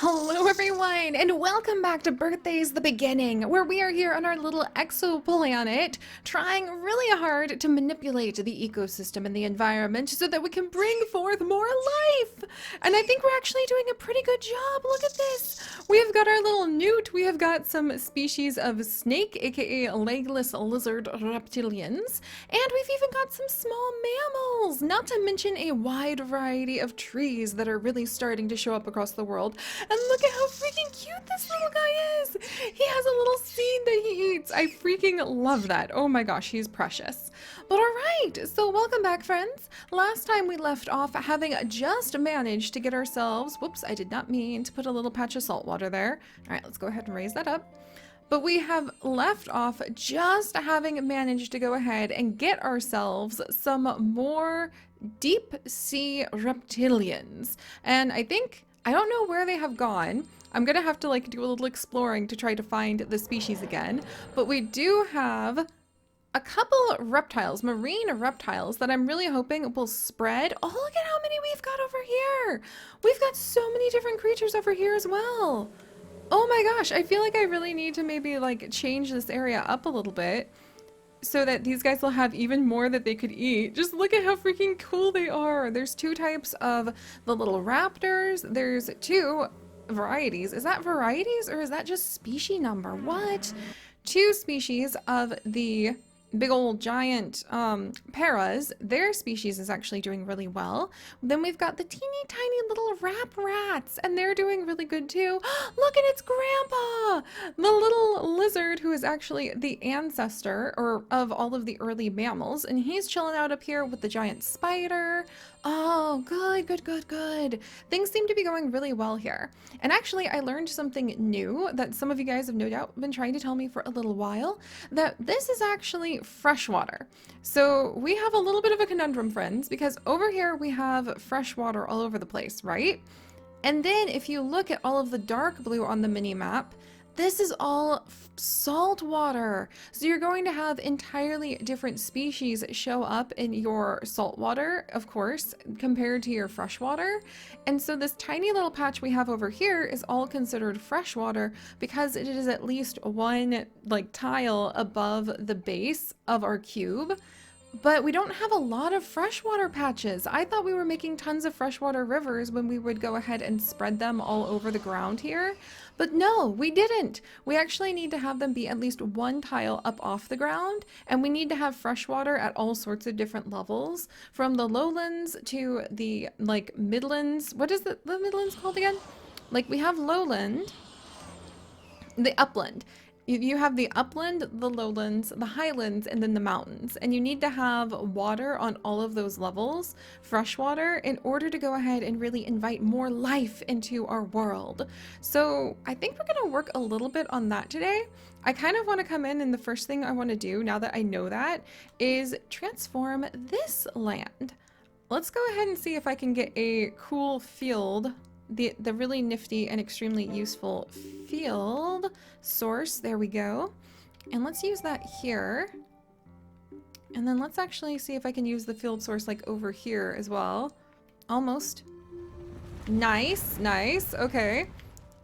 Hello everyone, and welcome back to Birthdays the Beginning, where we are here on our little exoplanet, trying really hard to manipulate the ecosystem and the environment so that we can bring forth more life. And I think we're actually doing a pretty good job. Look at this. We have got our little newt, we have got some species of snake, aka legless lizard reptilians, and we've even got some small mammals, not to mention a wide variety of trees that are really starting to show up across the world. And look at how freaking cute this little guy is. He has a little seed that he eats. I freaking love that. Oh my gosh, he's precious. But all right, so welcome back, friends. Last time we left off having just managed to get ourselves, whoops, I did not mean to put a little patch of salt water there. All right, let's go ahead and raise that up. But we have left off just having managed to go ahead and get ourselves some more deep sea reptilians. And I don't know where they have gone. I'm gonna have to like do a little exploring to try to find the species again. But we do have a couple reptiles, marine reptiles, that I'm really hoping will spread. Oh, look at how many we've got over here. We've got so many different creatures over here as well. Oh my gosh, I feel like I really need to maybe like change this area up a little bit so that these guys will have even more that they could eat. Just look at how freaking cool they are. There's two types of the little raptors. There's two varieties. Is that varieties or is that just species number? What? Two species of the big old giant paras. Their species is actually doing really well. Then we've got the teeny tiny little rats, and they're doing really good too. Look at its grandpa, the little lizard who is actually the ancestor of all of the early mammals, and he's chilling out up here with the giant spider. Oh, good. Things seem to be going really well here. And actually, I learned something new that some of you guys have no doubt been trying to tell me for a little while, that this is actually freshwater. So we have a little bit of a conundrum, friends, because over here we have fresh water all over the place, right? And then if you look at all of the dark blue on the mini map, this is all salt water. So you're going to have entirely different species show up in your salt water, of course, compared to your freshwater. And so this tiny little patch we have over here is all considered freshwater because it is at least one like tile above the base of our cube. But we don't have a lot of freshwater patches. I thought we were making tons of freshwater rivers when we would go ahead and spread them all over the ground here. But no, we didn't. We actually need to have them be at least one tile up off the ground, and we need to have freshwater at all sorts of different levels, from the lowlands to the like midlands. What is the midlands called again? Like we have lowland, the upland. You have the upland, the lowlands, the highlands, and then the mountains. And you need to have water on all of those levels, fresh water, in order to go ahead and really invite more life into our world. So I think we're gonna work a little bit on that today. I kind of want to come in and the first thing I want to do, now that I know that, is transform this land. Let's go ahead and see if I can get a cool field, the really nifty and extremely useful field source. There we go. And let's use that here. And then let's actually see if I can use the field source like over here as well. Almost. Nice. Okay.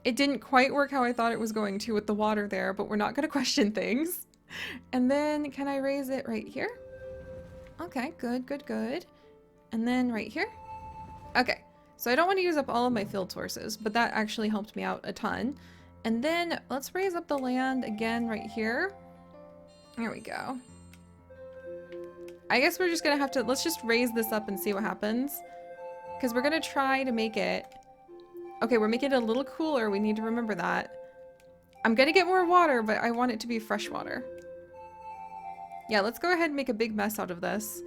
It didn't quite work how I thought it was going to with the water there, but we're not going to question things. And then can I raise it right here? Okay, good. And then right here. Okay. So I don't want to use up all of my field sources, but that actually helped me out a ton. And then let's raise up the land again right here. There we go. I guess we're just gonna have to, let's just raise this up and see what happens. Because we're gonna try to make it, okay, we're making it a little cooler. We need to remember that. I'm gonna get more water, but I want it to be fresh water. Yeah, let's go ahead and make a big mess out of this.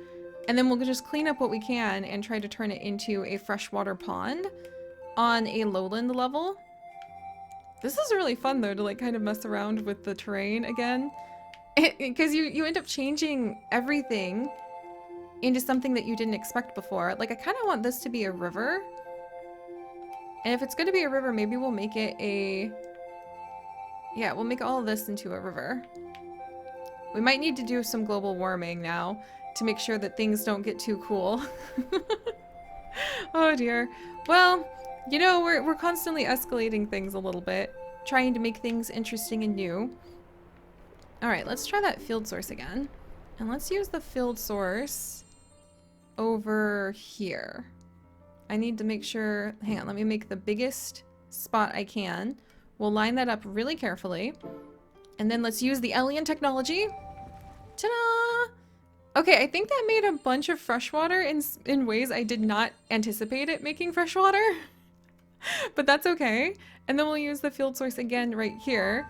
And then we'll just clean up what we can and try to turn it into a freshwater pond on a lowland level. This is really fun though, to like kind of mess around with the terrain again. Because you end up changing everything into something that you didn't expect before. Like I kind of want this to be a river. And if it's going to be a river, maybe we'll make it a... Yeah, we'll make all of this into a river. We might need to do some global warming now to make sure that things don't get too cool. Oh dear. Well, You know, we're constantly escalating things a little bit, trying to make things interesting and new. All right, let's try that field source again. And let's use the field source over here. I need to make sure, hang on, let me make the biggest spot I can. We'll line that up really carefully. And then let's use the alien technology. Ta-da! Okay, I think that made a bunch of fresh water in ways I did not anticipate it making fresh water. But that's okay. And then we'll use the field source again right here.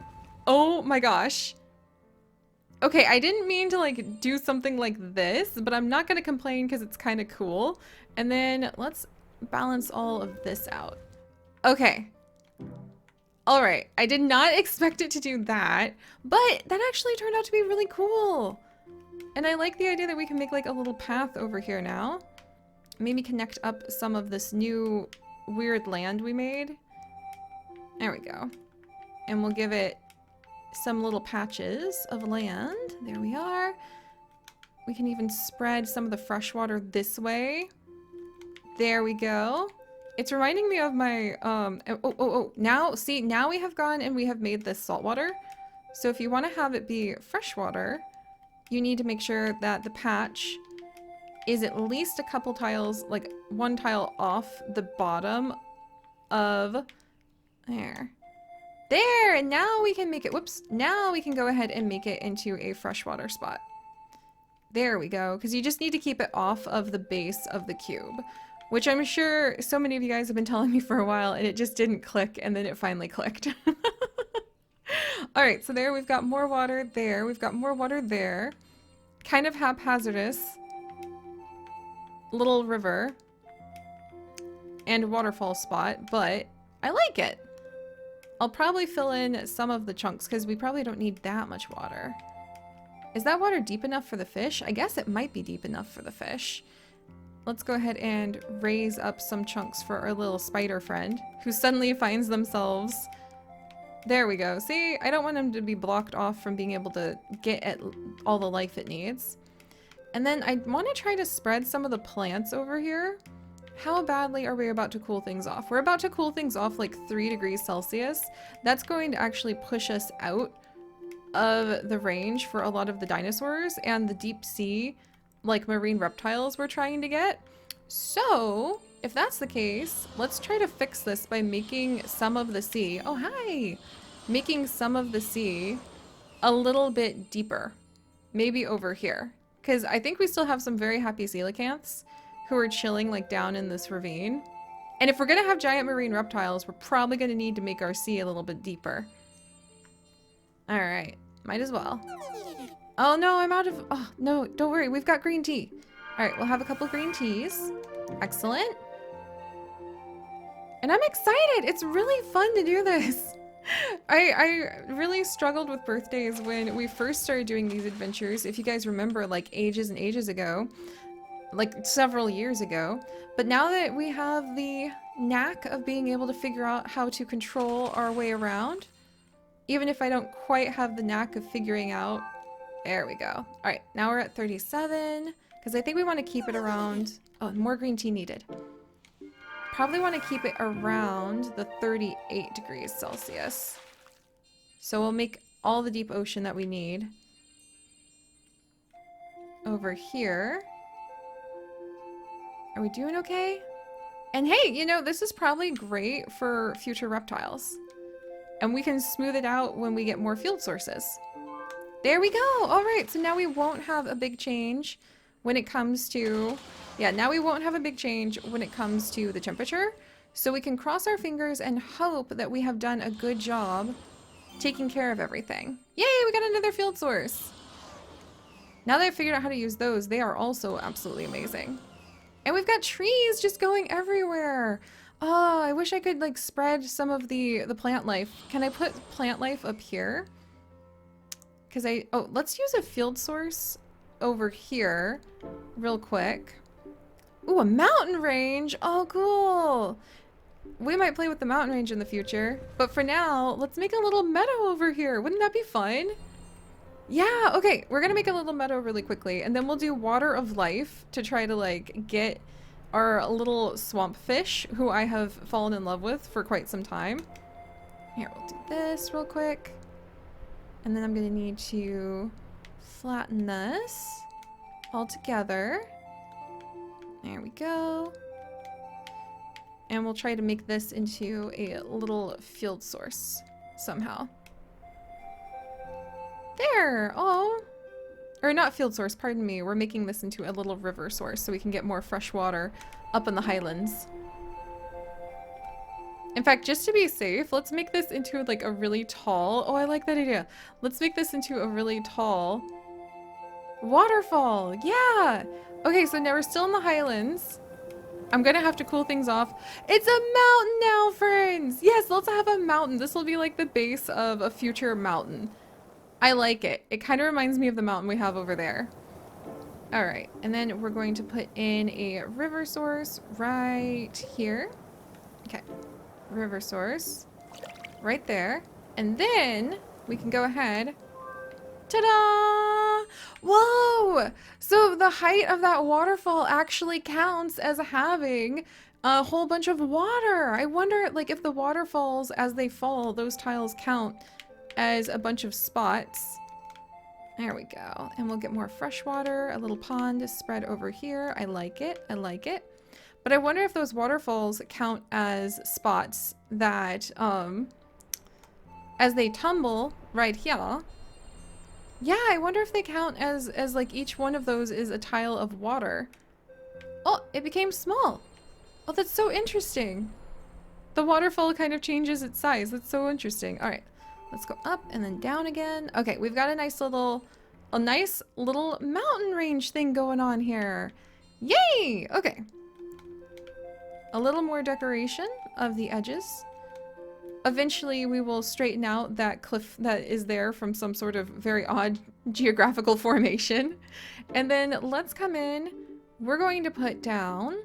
Oh my gosh. Okay, I didn't mean to like do something like this, but I'm not gonna complain because it's kind of cool. And then let's balance all of this out. Okay. All right, I did not expect it to do that, but that actually turned out to be really cool. And I like the idea that we can make like a little path over here now. Maybe connect up some of this new weird land we made. There we go. And we'll give it some little patches of land. There we are. We can even spread some of the fresh water this way. There we go. It's reminding me of my, now, see, now we have gone and we have made this saltwater. So if you want to have it be freshwater, you need to make sure that the patch is at least a couple tiles, like one tile off the bottom of, there. There, and now we can make it, whoops, now we can go ahead and make it into a freshwater spot. There we go, because you just need to keep it off of the base of the cube, which I'm sure so many of you guys have been telling me for a while, and it just didn't click, and then it finally clicked. All right, so there we've got more water there, we've got more water there. Kind of haphazardous little river and waterfall spot, but I like it. I'll probably fill in some of the chunks because we probably don't need that much water. Is that water deep enough for the fish? I guess it might be deep enough for the fish. Let's go ahead and raise up some chunks for our little spider friend who suddenly finds themselves. There we go. See, I don't want him to be blocked off from being able to get at all the life it needs. And then I want to try to spread some of the plants over here. How badly are we about to cool things off? We're about to cool things off like 3 degrees Celsius. That's going to actually push us out of the range for a lot of the dinosaurs and the deep sea, like marine reptiles we're trying to get. So if that's the case, let's try to fix this by making some of the sea, oh hi, making some of the sea a little bit deeper, maybe over here. Because I think we still have some very happy coelacanths who are chilling like down in this ravine. And if we're gonna have giant marine reptiles, we're probably gonna need to make our sea a little bit deeper. All right, might as well. Oh no, I'm out of, oh no, don't worry, we've got green tea. All right, we'll have a couple green teas. Excellent. And I'm excited, it's really fun to do this. I really struggled with birthdays when we first started doing these adventures. If you guys remember, like ages and ages ago, like several years ago. But now that we have the knack of being able to figure out how to control our way around, even if I don't quite have the knack of figuring out, there we go. All right, now we're at 37, because I think we want to keep it around, oh, more green tea needed. Probably want to keep it around the 38 degrees Celsius. So we'll make all the deep ocean that we need over here. Are we doing okay? And hey, you know, this is probably great for future reptiles. And we can smooth it out when we get more field sources. There we go. All right, so now we won't have a big change when it comes to, yeah, now we won't have a big change when it comes to the temperature. So we can cross our fingers and hope that we have done a good job taking care of everything. Yay, we got another field source. Now that I've figured out how to use those, they are also absolutely amazing. And we've got trees just going everywhere. Oh, I wish I could like spread some of the plant life. Can I put plant life up here? Because oh, let's use a field source over here real quick. Ooh, a mountain range. Oh, cool. We might play with the mountain range in the future. But for now, let's make a little meadow over here. Wouldn't that be fun? Yeah, okay. We're going to make a little meadow really quickly. And then we'll do water of life to try to like get our little swamp fish, who I have fallen in love with for quite some time. Here, we'll do this real quick. And then I'm gonna need to flatten this all together. There we go. And we'll try to make this into a little field source somehow. There! Oh! Or not field source, pardon me. We're making this into a little river source so we can get more fresh water up in the highlands. In fact, just to be safe, let's make this into like a really tall... Oh, I like that idea. Let's make this into a really tall waterfall. Yeah! Okay, so now we're still in the highlands. I'm gonna have to cool things off. It's a mountain now, friends! Yes, let's have a mountain. This will be like the base of a future mountain. I like it. It kind of reminds me of the mountain we have over there. Alright, and then we're going to put in a river source right here. Okay, river source right there. And then we can go ahead. Ta-da! Whoa! So the height of that waterfall actually counts as having a whole bunch of water. I wonder, like, if the waterfalls, as they fall, those tiles count as a bunch of spots. There we go. And we'll get more fresh water. A little pond is spread over here. I like it. I like it. But I wonder if those waterfalls count as spots that, as they tumble right here. Yeah, I wonder if they count as like each one of those is a tile of water. Oh, it became small. Oh, that's so interesting. The waterfall kind of changes its size. That's so interesting. All right, let's go up and then down again. Okay, we've got a nice little mountain range thing going on here. Yay! Okay. A little more decoration of the edges. Eventually, we will straighten out that cliff that is there from some sort of very odd geographical formation. And then let's come in. We're going to put down...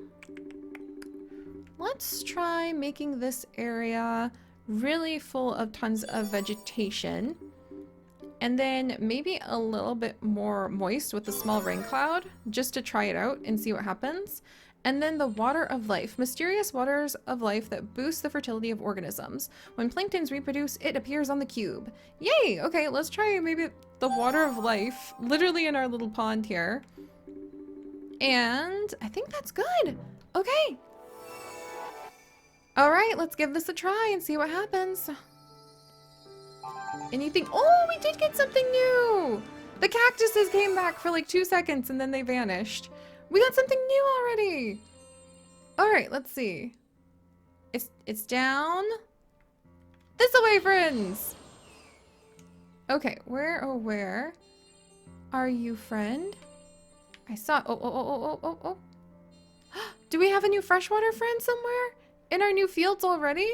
Let's try making this area really full of tons of vegetation. And then maybe a little bit more moist with a small rain cloud, just to try it out and see what happens. And then the water of life, mysterious waters of life that boost the fertility of organisms. When planktons reproduce, it appears on the cube. Yay! Okay, let's try maybe the water of life, literally in our little pond here. And I think that's good. Okay. All right, let's give this a try and see what happens. Anything? Oh, we did get something new. The cactuses came back for like 2 seconds and then they vanished. We got something new already. All right, let's see. It's down this way, friends. Okay, where are you, friend? I saw. Oh. Do we have a new freshwater friend somewhere in our new fields already?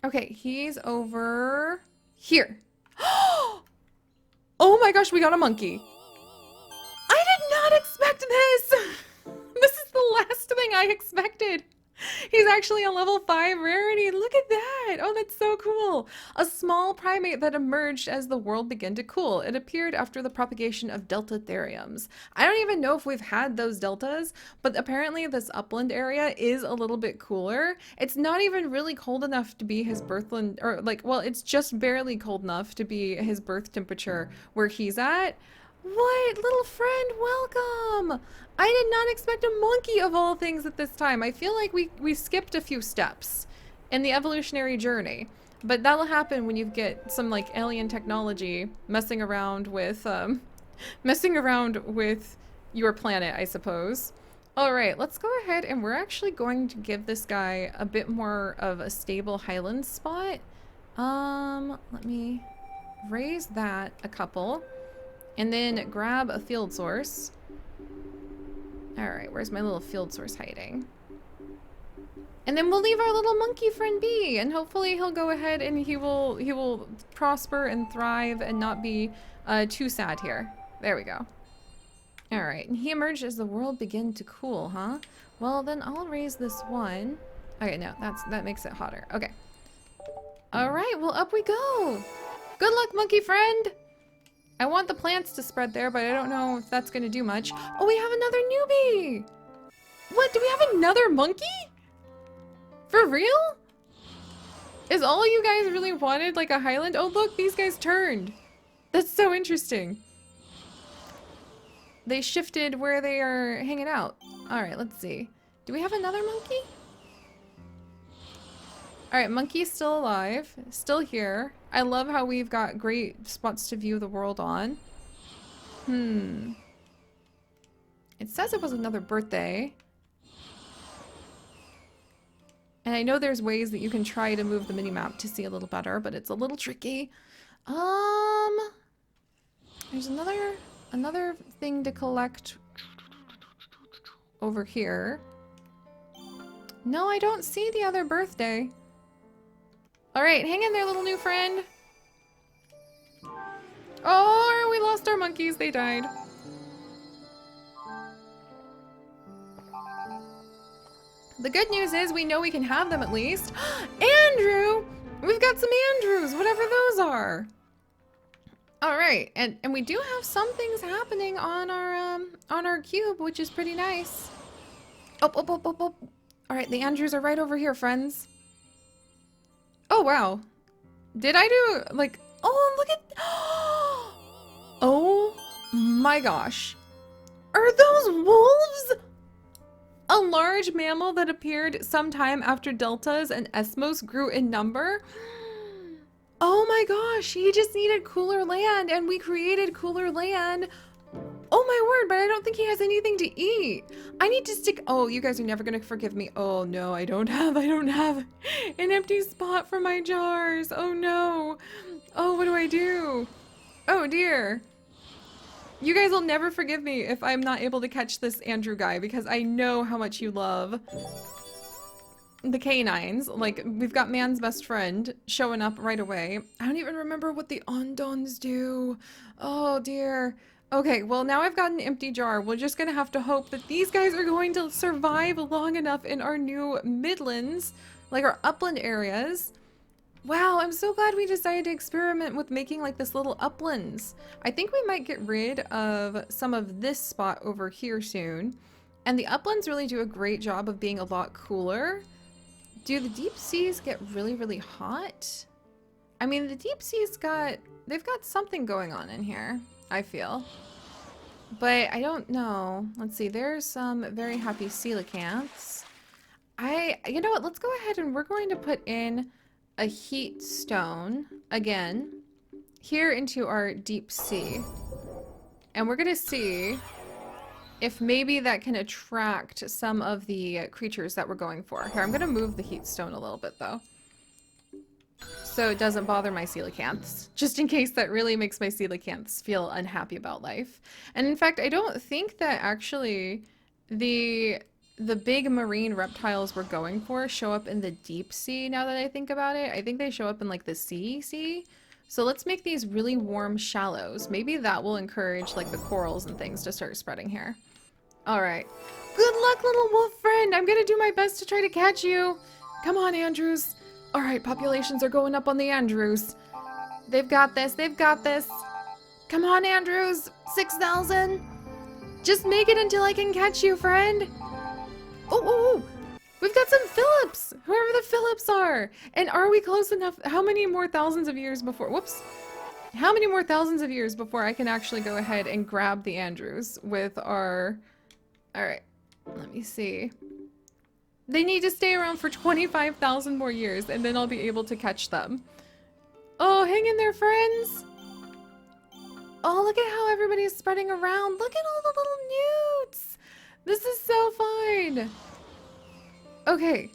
Okay, he's over here. Oh my gosh, we got a monkey. I did not expect this! This is the last thing I expected. He's actually a level 5 rarity. Look at that! Oh, that's so cool. A small primate that emerged as the world began to cool. It appeared after the propagation of delta theriums. I don't even know if we've had those deltas, but apparently this upland area is a little bit cooler. It's not even really cold enough to be his birthland, or like, well, it's just barely cold enough to be his birth temperature where he's at. What? Little friend, welcome! I did not expect a monkey of all things at this time. I feel like we skipped a few steps in the evolutionary journey. But that'll happen when you get some like alien technology messing around with your planet, I suppose. Alright, let's go ahead and we're actually going to give this guy a bit more of a stable highland spot. Let me raise that a couple. And then grab a field source. Alright, where's my little field source hiding? And then we'll leave our little monkey friend be, and hopefully he'll go ahead and he will prosper and thrive and not be too sad here. There we go. Alright, and he emerged as the world began to cool, huh? Well, then I'll raise this one. Okay, no, that makes it hotter. Okay. Alright, well, up we go. Good luck, monkey friend! I want the plants to spread there, but I don't know if that's going to do much. Oh, we have another newbie! What? Do we have another monkey? For real? Is all you guys really wanted like a highland? Oh, look, these guys turned. That's so interesting. They shifted where they are hanging out. All right, let's see. Do we have another monkey? All right, monkey's still alive, still here. I love how we've got great spots to view the world on. It says it was another birthday. And I know there's ways that you can try to move the minimap to see a little better, but it's a little tricky. There's another thing to collect over here. No, I don't see the other birthday. All right, hang in there, little new friend. Oh, we lost our monkeys. They died. The good news is we know we can have them at least. Andrew! We've got some Andrews, whatever those are. All right, and we do have some things happening on our cube, which is pretty nice. Oh. All right, the Andrews are right over here, friends. Oh, wow. Did I do, like, oh, look at, oh my gosh. Are those wolves? A large mammal that appeared sometime after deltas and Eskimos grew in number? Oh my gosh, he just needed cooler land and we created cooler land. Oh my word, but I don't think he has anything to eat. I need to stick, oh, you guys are never gonna forgive me. Oh no, I don't have an empty spot for my jars. Oh no. Oh, what do I do? Oh dear. You guys will never forgive me if I'm not able to catch this Andrew guy because I know how much you love the canines. Like, we've got man's best friend showing up right away. I don't even remember what the ondons do. Oh dear. Okay, well now I've got an empty jar. We're just gonna have to hope that these guys are going to survive long enough in our new Midlands, like our upland areas. Wow, I'm so glad we decided to experiment with making like this little uplands. I think we might get rid of some of this spot over here soon. And the uplands really do a great job of being a lot cooler. Do the deep seas get really, really hot? I mean, the deep seas they've got something going on in here, I feel. But I don't know. Let's see, there's some very happy coelacanths. You know what, let's go ahead and we're going to put in a heat stone again here into our deep sea, and we're gonna see if maybe that can attract some of the creatures that we're going for. Here, I'm gonna move the heat stone a little bit though, so it doesn't bother my coelacanths, just in case that really makes my coelacanths feel unhappy about life. And in fact, I don't think that actually the big marine reptiles we're going for show up in the deep sea now that I think about it. I think they show up in like the sea. So let's make these really warm shallows. Maybe that will encourage like the corals and things to start spreading here. All right. Good luck, little wolf friend. I'm gonna do my best to try to catch you. Come on, Andrews. All right, populations are going up on the Andrews. They've got this. They've got this. Come on, Andrews. 6,000. Just make it until I can catch you, friend. Oh, we've got some Phillips, whoever the Phillips are. And are we close enough? How many more thousands of years before, whoops. How many more thousands of years before I can actually go ahead and grab the Andrews with our, all right, let me see. They need to stay around for 25,000 more years and then I'll be able to catch them. Oh, hang in there, friends. Oh, look at how everybody's spreading around. Look at all the little newts. This is so fun. Okay.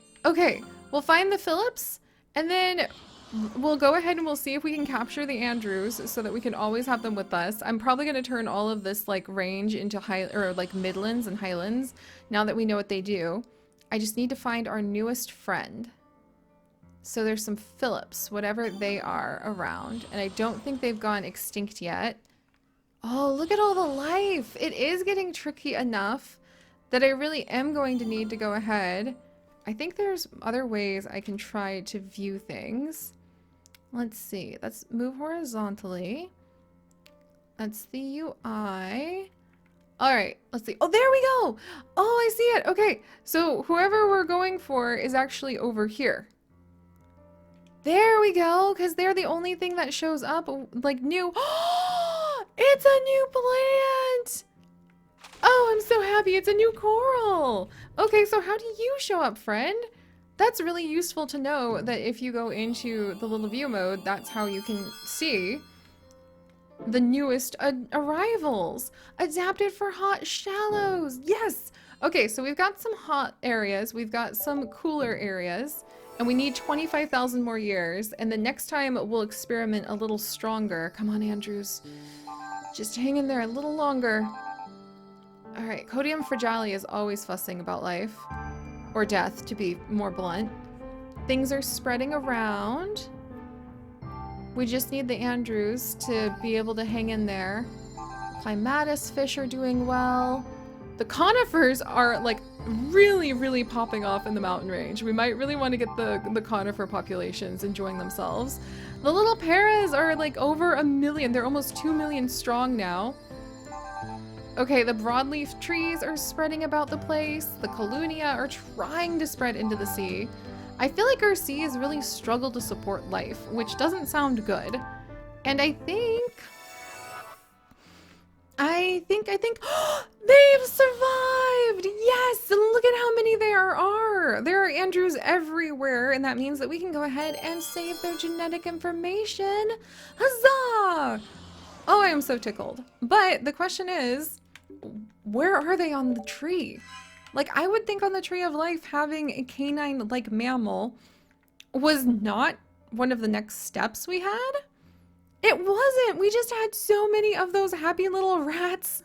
We'll find the Phillips and then we'll go ahead and we'll see if we can capture the Andrews so that we can always have them with us. I'm probably going to turn all of this like range into like Midlands and Highlands now that we know what they do. I just need to find our newest friend. So there's some Phillips, whatever they are, around. And I don't think they've gone extinct yet. Oh, look at all the life. It is getting tricky enough that I really am going to need to go ahead. I think there's other ways I can try to view things. Let's see. Let's move horizontally. That's the UI. All right, let's see. Oh, there we go. Oh, I see it. Okay, so whoever we're going for is actually over here. There we go, because they're the only thing that shows up, like, new. It's a new plant! Oh, I'm so happy. It's a new coral. Okay, so how do you show up, friend? That's really useful to know that if you go into the little view mode, that's how you can see the newest arrivals. Adapted for hot shallows. Yes! Okay, so we've got some hot areas. We've got some cooler areas. And we need 25,000 more years. And the next time we'll experiment a little stronger. Come on, Andrews. Just hang in there a little longer. Alright, Codium fragile is always fussing about life. Or death, to be more blunt. Things are spreading around. We just need the Andrews to be able to hang in there. Climatis fish are doing well. The conifers are like really, really popping off in the mountain range. We might really want to get the conifer populations enjoying themselves. The little paras are like over 1 million. They're almost 2 million strong now. Okay, the broadleaf trees are spreading about the place. The colunia are trying to spread into the sea. I feel like our sea has really struggled to support life, which doesn't sound good. And I think they've survived! Yes! Look at how many there are! There are Andrews everywhere, and that means that we can go ahead and save their genetic information. Huzzah! Oh, I am so tickled. But the question is, where are they on the tree? Like, I would think on the tree of life, having a canine-like mammal was not one of the next steps we had. It wasn't. We just had so many of those happy little rats.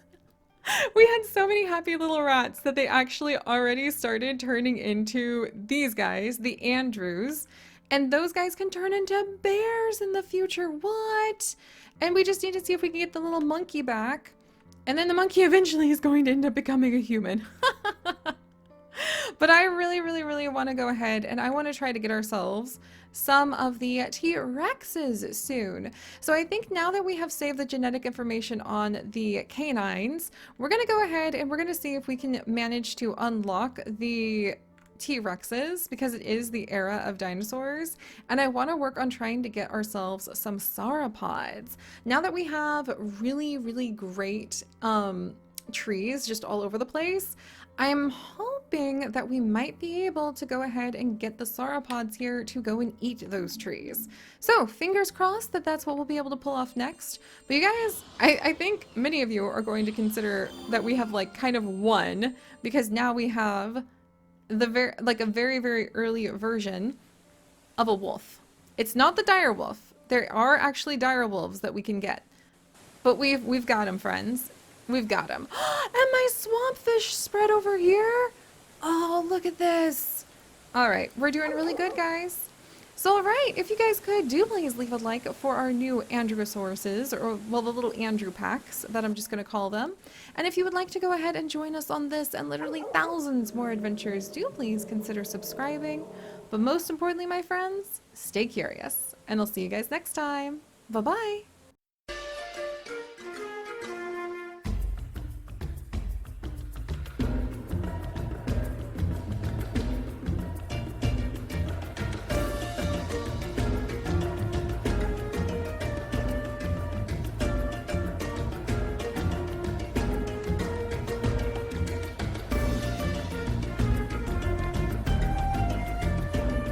We had so many happy little rats that they actually already started turning into these guys, the Andrews. And those guys can turn into bears in the future. What? And we just need to see if we can get the little monkey back. And then the monkey eventually is going to end up becoming a human. But I really, really, really want to go ahead and I want to try to get ourselves some of the T-Rexes soon. So I think now that we have saved the genetic information on the canines, we're going to go ahead and we're going to see if we can manage to unlock the T-Rexes because it is the era of dinosaurs, and I want to work on trying to get ourselves some sauropods. Now that we have really, really great trees just all over the place, I'm hoping that we might be able to go ahead and get the sauropods here to go and eat those trees. So fingers crossed that that's what we'll be able to pull off next. But you guys, I think many of you are going to consider that we have like kind of won, because now we have the a very, very early version of a wolf. It's not the dire wolf. There are actually dire wolves that we can get, but we've got them, friends. We've got them. And my swampfish spread over here. Oh, look at this. All right, we're doing really good, guys. So, all right, if you guys could, do please leave a like for our new Andrewsauruses, or, well, the little Andrew packs that I'm just going to call them. And if you would like to go ahead and join us on this and literally thousands more adventures, do please consider subscribing. But most importantly, my friends, stay curious. And I'll see you guys next time. Bye-bye.